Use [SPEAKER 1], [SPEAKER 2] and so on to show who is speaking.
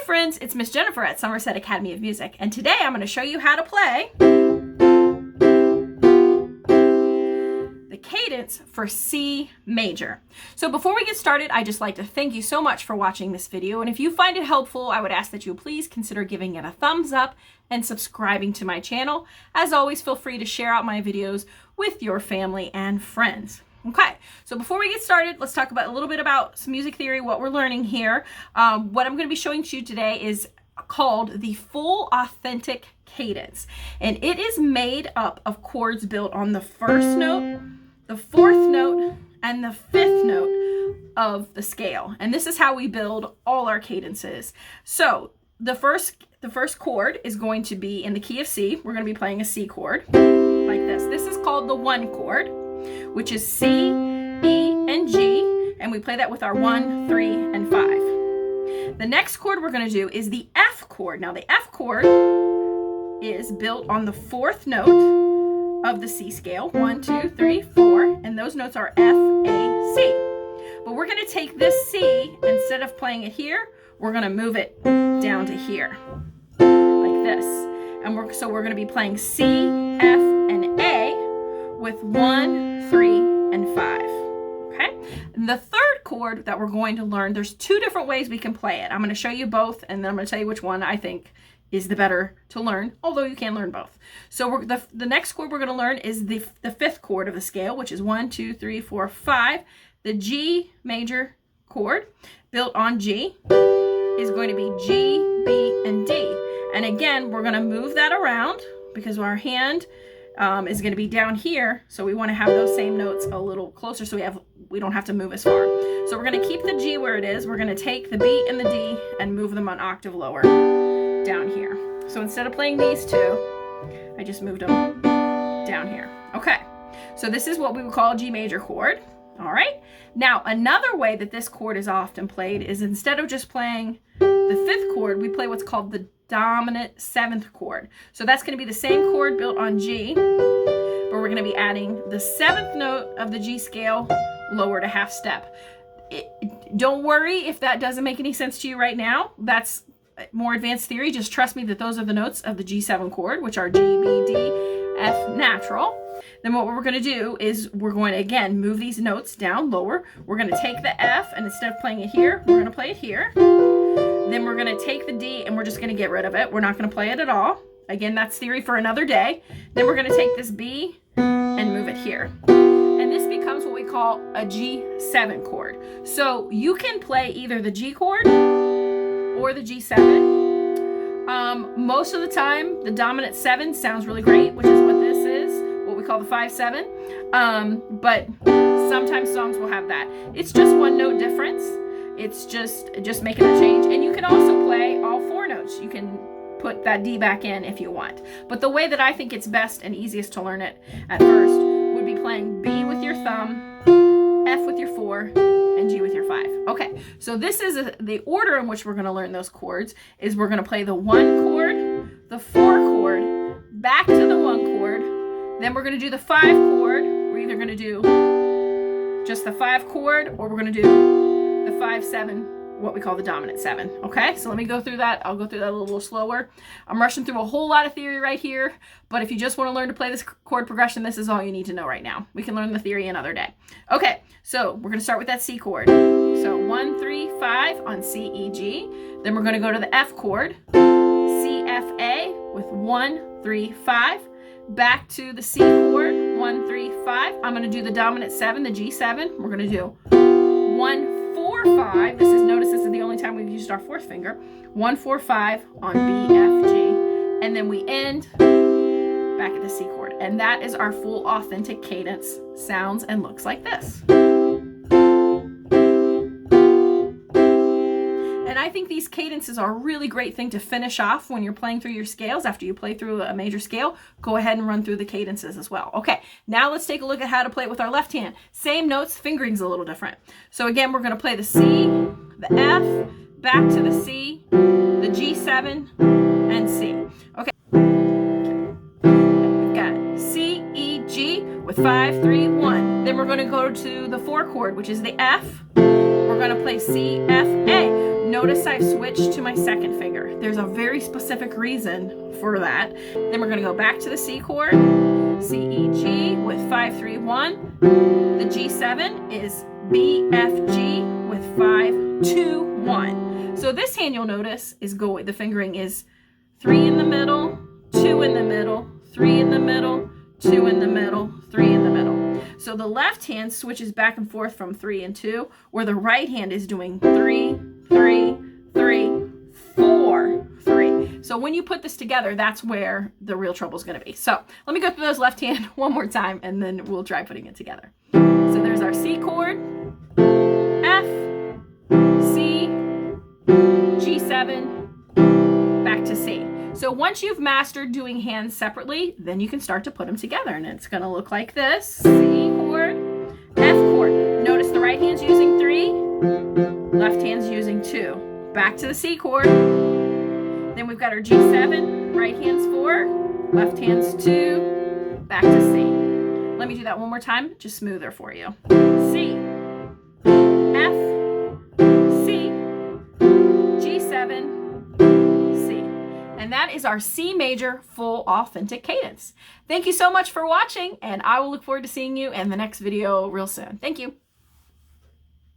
[SPEAKER 1] friends, it's Miss Jenifer at Somerset Academy of Music, and today I'm going to show you how to play the cadence for C major. So before we get started, I'd just like to thank you so much for watching this video, and if you find it helpful, I would ask that you please consider giving it a thumbs up and subscribing to my channel. As always, feel free to share out my videos with your family and friends. Okay, so before we get started, let's talk about a little bit about some music theory, what we're learning here. What I'm going to be showing to you today is called the full authentic cadence, and it is made up of chords built on the first note, the fourth note, and the fifth note of the scale. And this is how we build all our cadences. So the first chord is going to be in the key of C. We're going to be playing a C chord like this. This is called the 1 chord, which is C, E, and G, and we play that with our 1, 3, and 5. The next chord we're going to do is the F chord. Now the F chord is built on the fourth note of the C scale, 1, 2, 3, 4, and those notes are F, A, C. But we're going to take this C, instead of playing it here, we're going to move it down to here, like this. And so we're going to be playing C, F, and A with 1, 3, and 5. Okay? And the third chord that we're going to learn, there's 2 different ways we can play it. I'm going to show you both, and then I'm going to tell you which one I think is the better to learn, although you can learn both. So the next chord we're going to learn is the 5th chord of the scale, which is 1, 2, 3, 4, 5. The G major chord built on G is going to be G, B, and D. And again, we're going to move that around because our hand is going to be down here, so we want to have those same notes a little closer so we don't have to move as far. So we're going to keep the G where it is. We're going to take the B and the D and move them an octave lower down here. So instead of playing these 2, I just moved them down here. Okay, so this is what we would call a G major chord. All right, now another way that this chord is often played is instead of just playing the 5th chord, we play what's called the dominant 7th chord. So that's going to be the same chord built on G, but we're going to be adding the 7th note of the G scale lower to half step. Don't worry if that doesn't make any sense to you right now. That's more advanced theory. Just trust me that those are the notes of the G7 chord, which are G, B, D, F natural. Then what we're going to do is we're going to, again, move these notes down lower. We're going to take the F, and instead of playing it here, we're going to play it here. Then we're going to take the D, and we're just going to get rid of it. We're not going to play it at all. Again, that's theory for another day. Then we're going to take this B and move it here. And this becomes what we call a G7 chord. So you can play either the G chord or the G7. Most of the time, the dominant 7 sounds really great, which is what this is, what we call the 5-7. But sometimes songs will have that. It's just 1 note difference. It's just making a change. And you can also play all 4 notes. You can put that D back in if you want. But the way that I think it's best and easiest to learn it at first would be playing B with your thumb, F with your 4, and G with your 5. Okay, so this is the order in which we're going to learn those chords is we're going to play the 1 chord, the 4 chord, back to the 1 chord, then we're going to do the 5 chord. We're either going to do just the 5 chord or we're going to do the 5-7, what we call the dominant 7. Okay, so let me go through that. I'll go through that a little slower. I'm rushing through a whole lot of theory right here, but if you just want to learn to play this chord progression, this is all you need to know right now. We can learn the theory another day. Okay, so we're going to start with that C chord. So 1, 3, 5 on C, E, G. Then we're going to go to the F chord, C, F, A with 1, 3, 5. Back to the C chord, 1, 3, 5. I'm going to do the dominant 7, the G7. We're going to do 1, 4, 5. Notice this is the only time we've used our 4th finger. 1, 4, 5 on B, F, G. And then we end back at the C chord. And that is our full authentic cadence. Sounds and looks like this. And I think these cadences are a really great thing to finish off when you're playing through your scales. After you play through a major scale, go ahead and run through the cadences as well. Okay, now let's take a look at how to play it with our left hand. Same notes, fingering's a little different. So again, we're going to play the C, the F, back to the C, the G7, and C. Okay. We've got C, E, G with 5, 3, 1. Then we're going to go to the 4 chord, which is the F. We're going to play C, F, A. Notice I've switched to my second finger. There's a very specific reason for that. Then we're going to go back to the C chord, C, E, G with 5, 3, 1. The G7 is B, F, G with 5, 2, 1. So this hand, you'll notice, the fingering is 3 in the middle, 2 in the middle, 3 in the middle, 2 in the middle, 3 in the middle. So the left hand switches back and forth from 3 and 2, where the right hand is doing 3, 3, 3, 4, 3. So when you put this together, that's where the real trouble is going to be. So let me go through those left hand one more time, and then we'll try putting it together. So there's our C chord, F, C, G7, back to C. So once you've mastered doing hands separately, then you can start to put them together, and it's going to look like this. C chord, F chord. Notice the right hand's using 3, left hand's using 2. Back to the C chord. Then we've got our G7, right hand's 4, left hand's 2, back to C. Let me do that one more time, just smoother for you. C, F, C, G7, C. And that is our C major full authentic cadence. Thank you so much for watching, and I will look forward to seeing you in the next video real soon. Thank you.